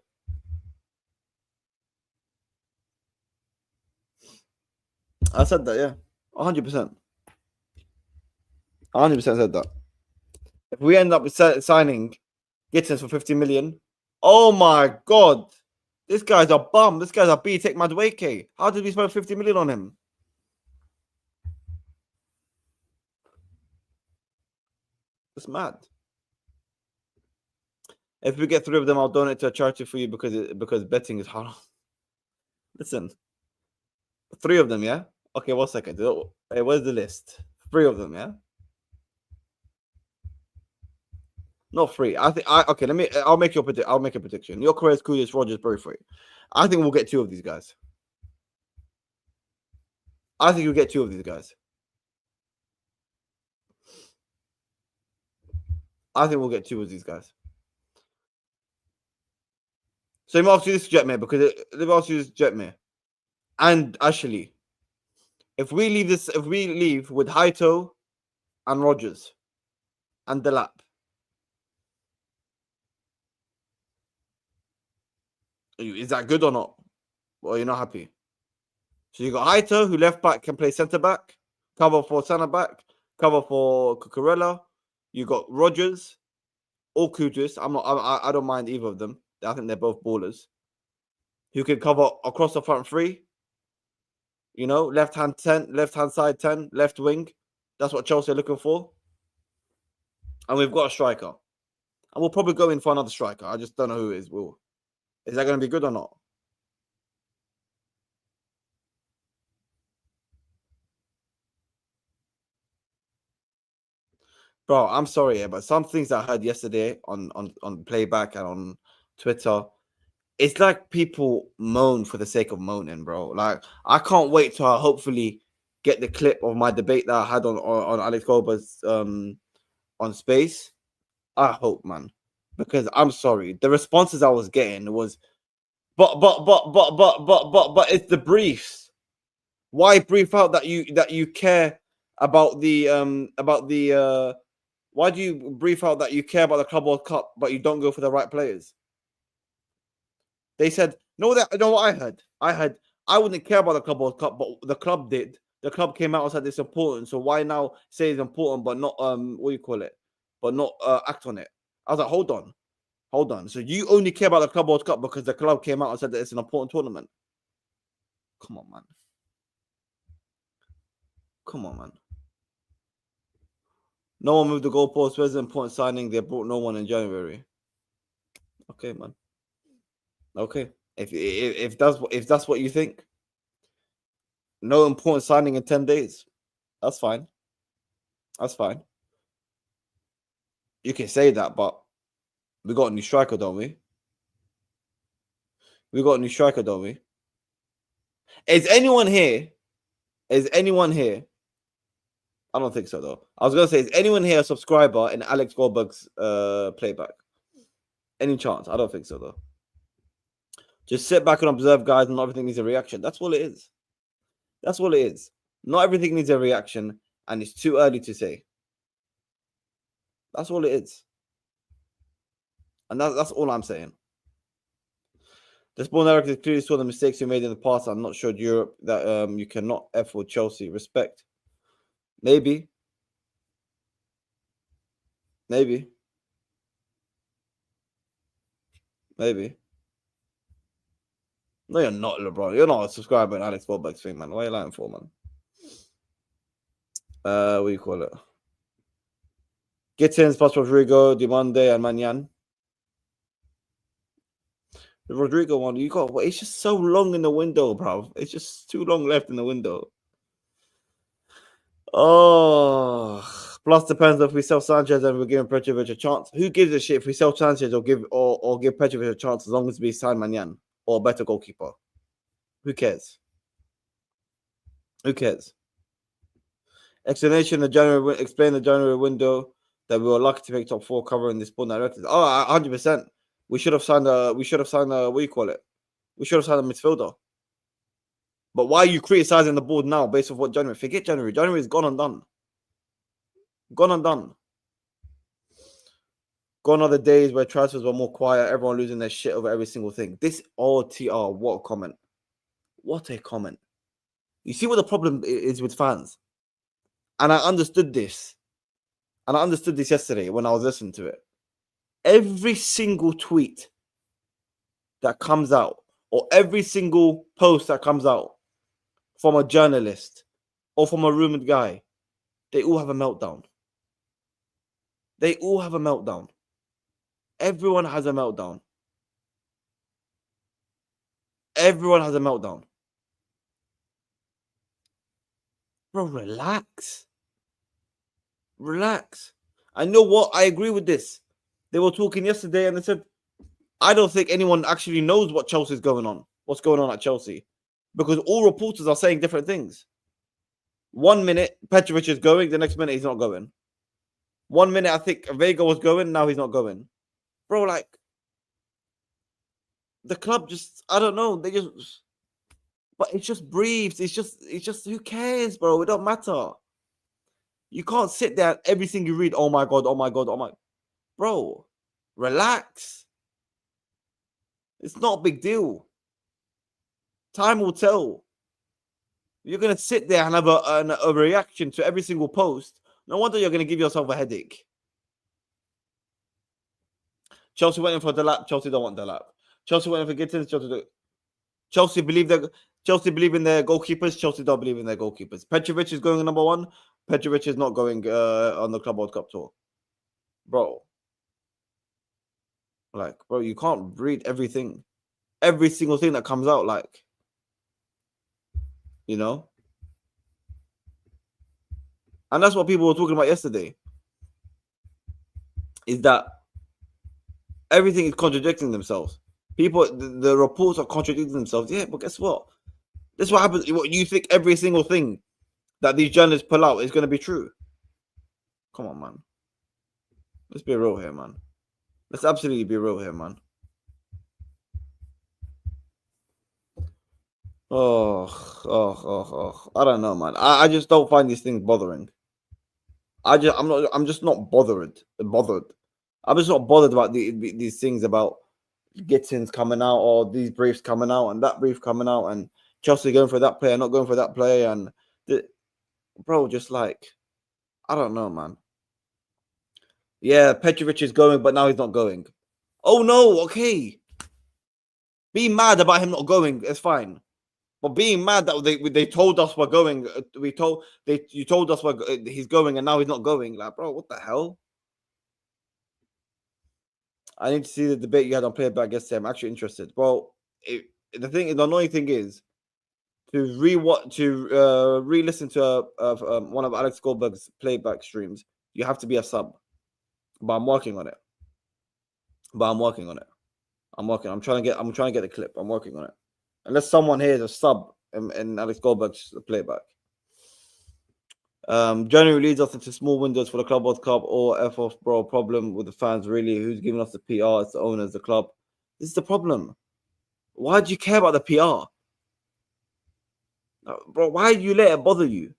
I said that, yeah. 100%. 100% said that. If we end up signing Gittins for 50 million, oh my God. This guy's a bum. This guy's a B-Tech Madueke. How did we spend 50 million on him? It's mad. If we get 3 of them, I'll donate to a charity for you because betting is hard. Listen, 3 of them, yeah? Okay, 1 second. Hey, where's the list? 3 of them, yeah? Not 3. Okay, I'll make a prediction. Your career is Kudus, Rogers, Braithwaite. I think we'll get 2 of these guys. I think you'll get 2 of these guys. I think we'll get 2 of these guys. So let me ask you this, Jetmare, because let me ask you this, Jetmare. And Ashley, if we leave with Haito and Rogers and Delap, is that good or not? Or you're not happy? So you got Haito, who left back can play centre back, cover for centre back, cover for Cucurella. You got Rogers or Kudus. I don't mind either of them. I think they're both ballers. Who can cover across the front 3. You know, left hand side 10, left wing. That's what Chelsea are looking for. And we've got a striker. And we'll probably go in for another striker. I just don't know who it is. Is that going to be good or not? Bro, I'm sorry, but some things I heard yesterday on playback and on Twitter, it's like people moan for the sake of moaning, bro. Like, I can't wait to hopefully get the clip of my debate that I had on Alex Goldberg's on Space. I hope, man, because I'm sorry, the responses I was getting was, but it's the briefs. Why brief out that you care about the Why do you brief out that you care about the Club World Cup, but you don't go for the right players? They said, no, that, you know what I heard? I wouldn't care about the Club World Cup, but the club did. The club came out and said it's important. So why now say it's important, but not, what do you call it? But not act on it? I was like, hold on. So you only care about the Club World Cup because the club came out and said that it's an important tournament? Come on, man. Come on, man. No one moved the goalpost. Where's the important signing? They brought no one in January. Okay, man. Okay. If that's what you think, no important signing in 10 days. That's fine. That's fine. You can say that, but we got a new striker, don't we? We got a new striker, don't we? Is anyone here? I don't think so, though. I was gonna say, is anyone here a subscriber in Alex Goldberg's playback? Any chance? I don't think so, though. Just sit back and observe, guys, and not everything needs a reaction. That's all it is. That's all it is. Not everything needs a reaction, and it's too early to say. That's all it is. And that's all I'm saying. The sport directors clearly saw the mistakes you made in the past and not showed Europe that you cannot F with Chelsea. Respect. Maybe. No, you're not, LeBron. You're not a subscriber in Alex Goldberg's thing, man. Why are you lying for, man? What do you call it? Gittins plus Rodrigo, Dimande, and Manyan. The Rodrigo one, you got. It's just so long in the window, bro. It's just too long left in the window. Oh, plus depends if we sell Sanchez and we're giving Petrovic a chance. Who gives a shit if we sell Sanchez or give Petrovic a chance as long as we sign Manyan or a better goalkeeper? Who cares? Who cares? Explain the January window that we were lucky to make top 4 covering this sport directors. Oh, 100%. We should have signed a what do you call it? We should have signed a midfielder. But why are you criticizing the board now based on what January? Forget January. January is gone and done. Gone and done. Gone are the days where transfers were more quiet, everyone losing their shit over every single thing. This OTR, what a comment. What a comment. You see what the problem is with fans? And I understood this. And I understood this yesterday when I was listening to it. Every single tweet that comes out, or every single post that comes out from a journalist or from a rumored guy, they all have a meltdown. They all have a meltdown. Everyone has a meltdown. Everyone has a meltdown. Bro, relax. Relax. I know what? I agree with this. They were talking yesterday and they said, I don't think anyone actually knows what Chelsea's going on. What's going on at Chelsea? Because all reporters are saying different things. 1 minute, Petrovic is going. The next minute, he's not going. 1 minute, I think Vega was going. Now he's not going. Bro, like, the club just, I don't know. They just, but it just breathes. It's just, who cares, bro? It don't matter. You can't sit there and everything you read, oh my God. Bro, relax. It's not a big deal. Time will tell. You're going to sit there and have a reaction to every single post. No wonder you're going to give yourself a headache. Chelsea went in for the lap. Chelsea don't want the lap. Chelsea went in for Gittins. Chelsea believe in their goalkeepers. Chelsea don't believe in their goalkeepers. Petrovic is going number 1. Petrovic is not going on the Club World Cup tour. Bro. Like, bro, you can't read everything. Every single thing that comes out, like, you know? And that's what people were talking about yesterday. Is that everything is contradicting themselves. People, the reports are contradicting themselves. Yeah, but guess what? This is what happens. You think every single thing that these journalists pull out is going to be true. Come on, man. Let's be real here, man. Let's absolutely be real here, man. Oh. I don't know, man. I just don't find these things bothering. I'm just not bothered. I'm just not bothered about these things about Gittins coming out or these briefs coming out and that brief coming out and Chelsea going for that player, not going for that player, and bro, just like I don't know, man. Yeah, Petrovic is going, but now he's not going. Oh no, okay. Be mad about him not going. It's fine. But being mad that they told us we're going, you told us he's going and now he's not going. Like, bro, what the hell? I need to see the debate you had on Playback yesterday. I'm actually interested. Well, the annoying thing is to re-listen to one of Alex Goldberg's playback streams. You have to be a sub, but I'm working on it. I'm trying to get the clip. I'm working on it. Unless someone here is a sub in Alex Goldberg's playback. January leads us into small windows for the Club World Cup or F off, bro. Problem with the fans, really. Who's giving us the PR? It's the owners, the club. This is the problem. Why do you care about the PR? Bro, why do you let it bother you?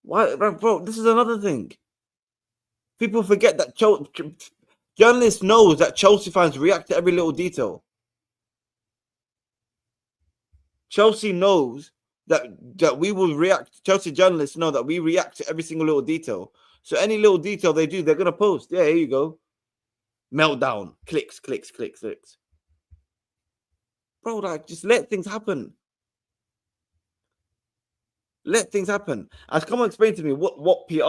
Why, bro? This is another thing. People forget that journalists knows that Chelsea fans react to every little detail. Chelsea knows that we will react. Chelsea journalists know that we react to every single little detail. So any little detail they do, they're gonna post. Yeah, here you go. Meltdown. Clicks. Bro, like just let things happen. Let things happen. And come on, explain to me what PR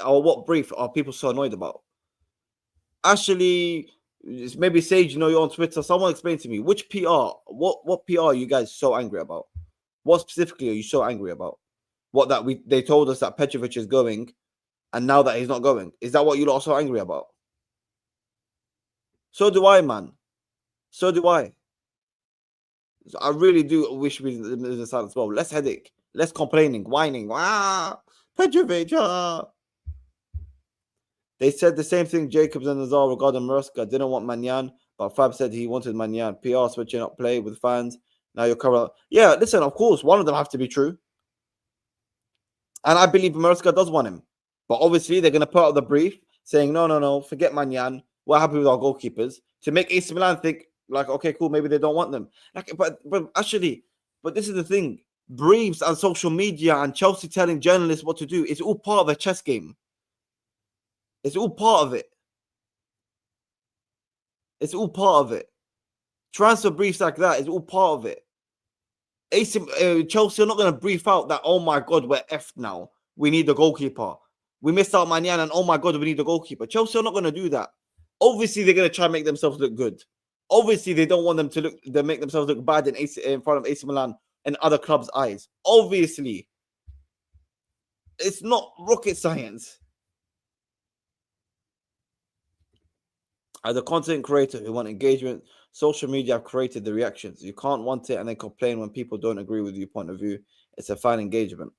or what brief are people so annoyed about? Actually, maybe Sage, you're on Twitter. Someone explain to me which PR, what PR are you guys so angry about? What specifically are you so angry about? What they told us that Petrovic is going, and now that he's not going. Is that what you lot are so angry about? So do I, man. So do I. I really do wish we was in the side as well. Less headache, less complaining, whining. Petrovic. They said the same thing, Jacobs and Nazar, regarding Maresca. Didn't want Manyan, but Fab said he wanted Manyan. PR switching up play with fans. Now you're covered. Yeah, listen, of course, one of them have to be true. And I believe Maresca does want him. But obviously, they're going to put out the brief saying, no, forget Manyan. We're happy with our goalkeepers. To make AC Milan think, like, okay, cool, maybe they don't want them. Like, but this is the thing. Briefs and social media and Chelsea telling journalists what to do, it's all part of a chess game. It's all part of it. It's all part of it. Transfer briefs like that is all part of it. Chelsea are not going to brief out that, oh my God, we're effed now. We need the goalkeeper. We missed out Manyan and oh my God, we need the goalkeeper. Chelsea are not going to do that. Obviously, they're going to try and make themselves look good. Obviously, they don't want them to make themselves look bad in front of AC Milan and other clubs' eyes. Obviously. It's not rocket science. As a content creator who want engagement, social media have created the reactions. You can't want it and then complain when people don't agree with your point of view. It's a fan engagement.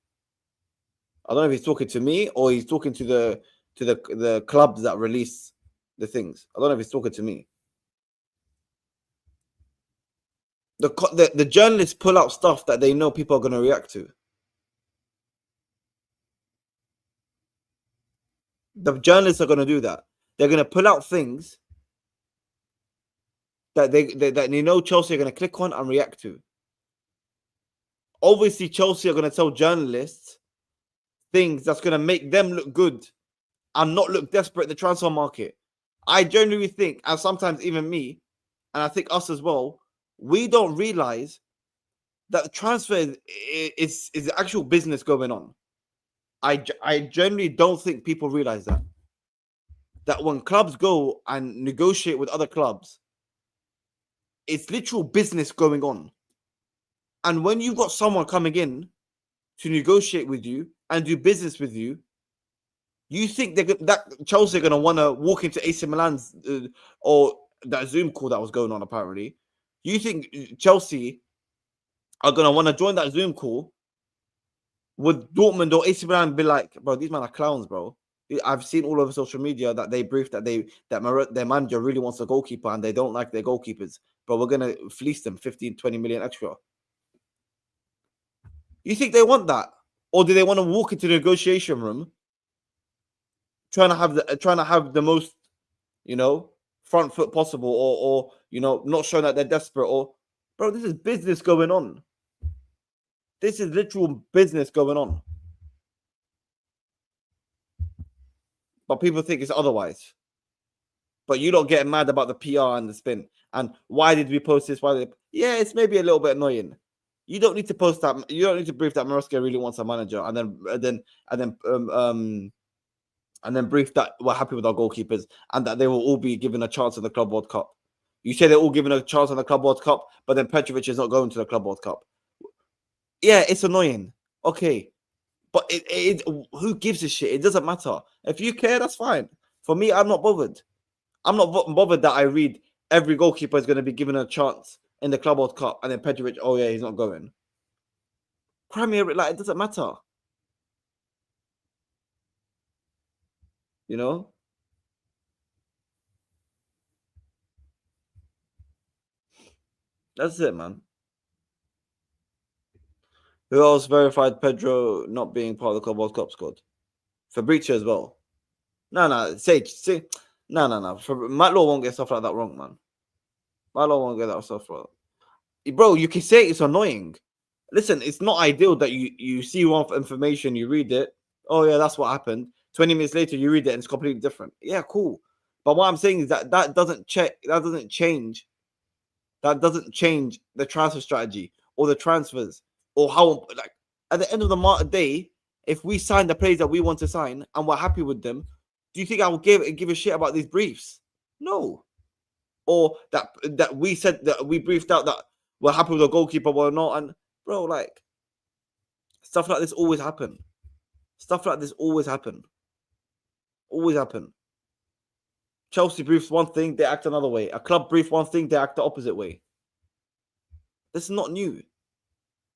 I don't know if he's talking to me or he's talking to the clubs that release the things. I don't know if he's talking to me. The journalists pull out stuff that they know people are going to react to. The journalists are going to do that. They're going to pull out things that they know Chelsea are going to click on and react to. Obviously, Chelsea are going to tell journalists things that's going to make them look good and not look desperate in the transfer market. I genuinely think, and sometimes even me, and I think us as well, we don't realize that the transfer is actual business going on. I generally don't think people realize that when clubs go and negotiate with other clubs, it's literal business going on. And when you've got someone coming in to negotiate with you and do business with you, you think that Chelsea are going to want to walk into AC Milan's or that Zoom call that was going on apparently. You think Chelsea are going to want to join that Zoom call with Dortmund or AC Milan and be like, bro, these men are clowns, bro. I've seen all over social media that they briefed that their manager really wants a goalkeeper and they don't like their goalkeepers, but we're going to fleece them 15, 20 million extra. You think they want that? Or do they want to walk into the negotiation room trying to have the most, front foot possible, or not showing that they're desperate, or bro, this is business going on. This is literal business going on. But people think it's otherwise. But you don't get mad about the PR and the spin. And why did we post this? Yeah, it's maybe a little bit annoying. You don't need to post that. You don't need to brief that Maresca really wants a manager, and then brief that we're happy with our goalkeepers and that they will all be given a chance in the Club World Cup. You say they're all given a chance in the Club World Cup, but then Petrovic is not going to the Club World Cup. Yeah, it's annoying. Okay. But who gives a shit? It doesn't matter. If you care, that's fine. For me, I'm not bothered. I'm not bothered that I read every goalkeeper is going to be given a chance in the Club World Cup, and then Petrovic, oh yeah, he's not going. Crimea, like, it doesn't matter. You know? That's it, man. Who else verified Pedro not being part of the Club World Cup squad? Fabrizio as well. No. Say. No. Matt Law won't get stuff like that wrong, man. Matt Law won't get that stuff wrong. Bro, you can say it's annoying. Listen, it's not ideal that you see one information, you read it. Oh yeah, that's what happened. 20 minutes later, you read it and it's completely different. Yeah, cool. But what I'm saying is that doesn't change. That doesn't change the transfer strategy or the transfers or how. Like, at the end of the day, if we sign the players that we want to sign and we're happy with them, do you think I will give a shit about these briefs? No. Or that we said that we briefed out that we're happy with the goalkeeper or not, and bro, like, stuff like this always happen. Always happen. Chelsea briefs one thing, they act another way. A club brief one thing, they act the opposite way. This is not new.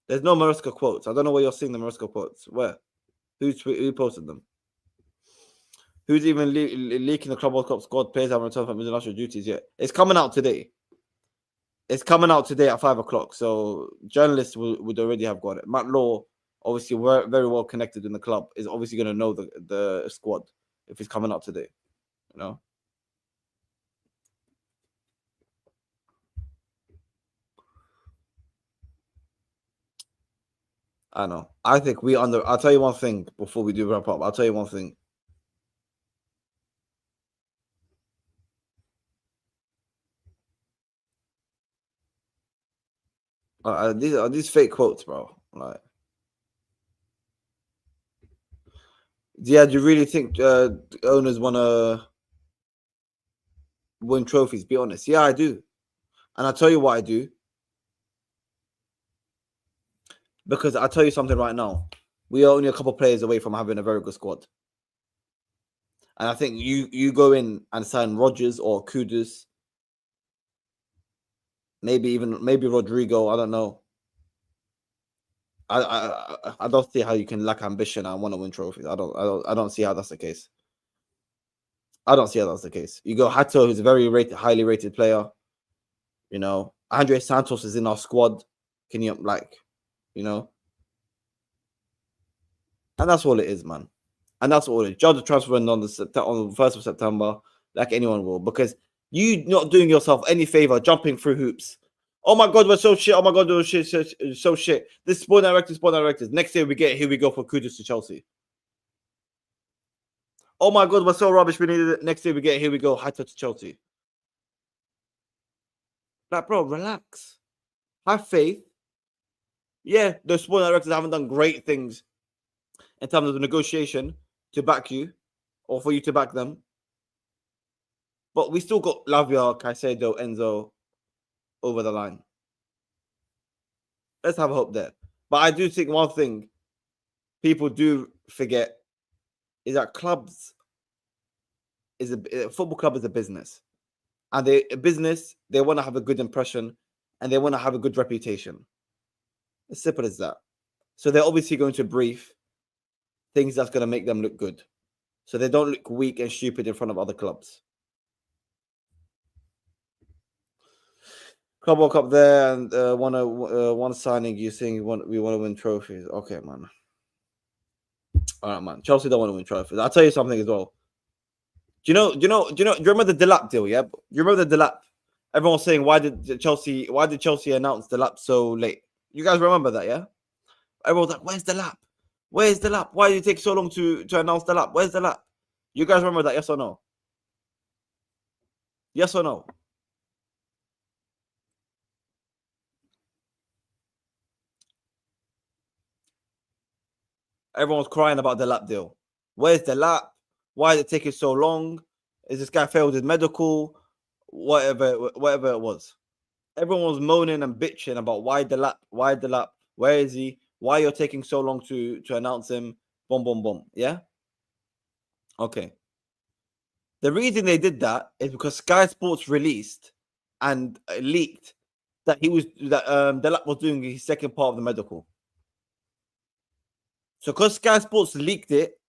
There's no Maresca quotes. I don't know where you're seeing the Maresca quotes. Where? Who posted them? Who's even leaking the Club World Cup squad? Players haven't returned from international duties yet. It's coming out today. It's coming out today at 5 o'clock. So journalists would already have got it. Matt Law, obviously very well connected in the club, is obviously going to know the squad if it's coming out today. You know. I know. I think I'll tell you one thing before we do wrap up. I'll tell you one thing. These are these fake quotes, bro. Like, yeah, do you really think owners want to win trophies? Be honest. Yeah, I do. And I'll tell you what I do. Because I'll tell you something right now. We are only a couple of players away from having a very good squad. And I think you go in and sign Rodgers or Kudus, maybe Rodrigo. I don't know. I don't see how you can lack ambition and want to win trophies. I don't see how that's the case. I don't see how that's the case. You go Hato, who's a very highly rated player. You know, Andre Santos is in our squad. Can you and that's all it is, man. And that's all it is. Judge the transfer on the 1st of September, like anyone will, because you not doing yourself any favor, jumping through hoops. Oh my God, we're so shit. Oh my God, we're so shit. This sport directors. Next year here we go for Kudus to Chelsea. Oh my God, we're so rubbish. We needed it. Next year here we go, Hato to Chelsea. Like, bro, relax. Have faith. Yeah, the sport directors haven't done great things in terms of the negotiation to back you or for you to back them. But we still got Lavia, Caicedo, Enzo over the line. Let's have hope there. But I do think one thing people do forget is that a football club is a business. And they want to have a good impression and they want to have a good reputation. As simple as that. So they're obviously going to brief things that's going to make them look good. So they don't look weak and stupid in front of other clubs. Club World Cup there, and one signing. You saying we want to win trophies? Okay, man. All right, man. Chelsea don't want to win trophies. I'll tell you something as well. Do you remember the Delap deal? Yeah, do you remember the Delap? Everyone was saying why did Chelsea announce Delap so late? You guys remember that? Yeah. Everyone was like, "Where's Delap? Where's Delap? Why did it take so long to announce Delap? Where's Delap?" You guys remember that? Yes or no? Yes or no? Everyone's crying about the lap deal. Where's the lap? Why is it taking so long? Is this guy failed his medical? Whatever it was. Everyone was moaning and bitching about why the lap, where is he? Why you're taking so long to announce him? Boom, boom, boom. Yeah? Okay. The reason they did that is because Sky Sports released and leaked that Delap was doing his second part of the medical. So because Sky Sports leaked it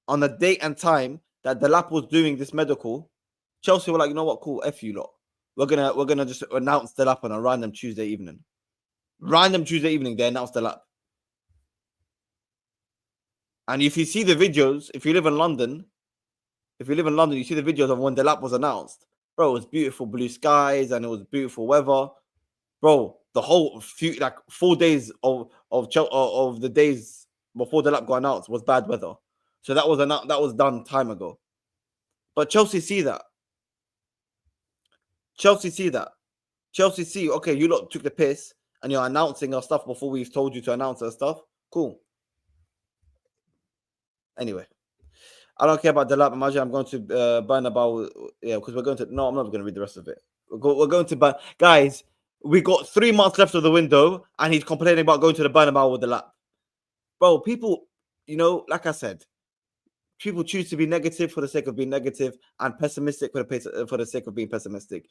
on the date and time that Delap was doing this medical, Chelsea were like, you know what, cool, F you lot. We're gonna just announce Delap on a random Tuesday evening. Random Tuesday evening, they announced Delap. And if you see the videos, if you live in London, you see the videos of when Delap was announced. Bro, it was beautiful blue skies and it was beautiful weather. Bro, the whole 4 days of the days before Delap got announced was bad weather. So that was done time ago. But Chelsea see that. Chelsea see, okay, you lot took the piss and you're announcing our stuff before we've told you to announce our stuff. Cool. Anyway, I don't care about the lap. Imagine I'm going to Bernabeu. Yeah, because we're going to. No, I'm not going to read the rest of it. We're going to. Guys, we got 3 months left of the window, and he's complaining about going to the Bernabeu with the lap. Bro, people, like I said, people choose to be negative for the sake of being negative and pessimistic for the sake of being pessimistic.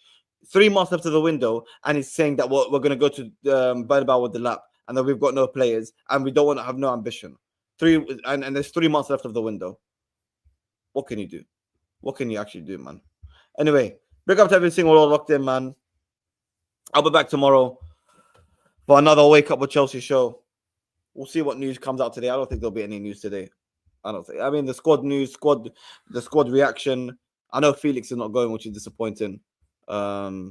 3 months left of the window, and he's saying that we're going to go to Bernabeu with the lap, and that we've got no players, and we don't want to have no ambition. And there's 3 months left of the window. What can you do? What can you actually do, man? Anyway, big up to every single one locked in, man. I'll be back tomorrow for another Wake Up with Chelsea show. We'll see what news comes out today. I don't think there'll be any news today. I don't think. I mean, the squad news, the squad reaction. I know Felix is not going, which is disappointing. But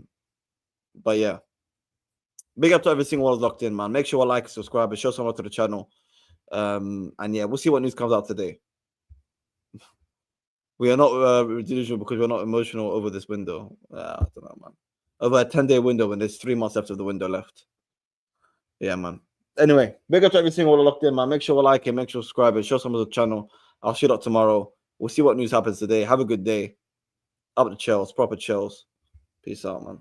yeah, big up to every single one locked in, man. Make sure you like, subscribe, and show some love to the channel. And yeah, we'll see what news comes out today. We are not delusional because we're not emotional over this window. I don't know, man. Over a 10-day window when there's 3 months left of the window left. Yeah, man. Anyway, big up to every single one locked in, man. Make sure you like it, make sure you subscribe, and show some of the channel. I'll shoot up tomorrow. We'll see what news happens today. Have a good day. Up the Chels, proper Chels. Peace out, man.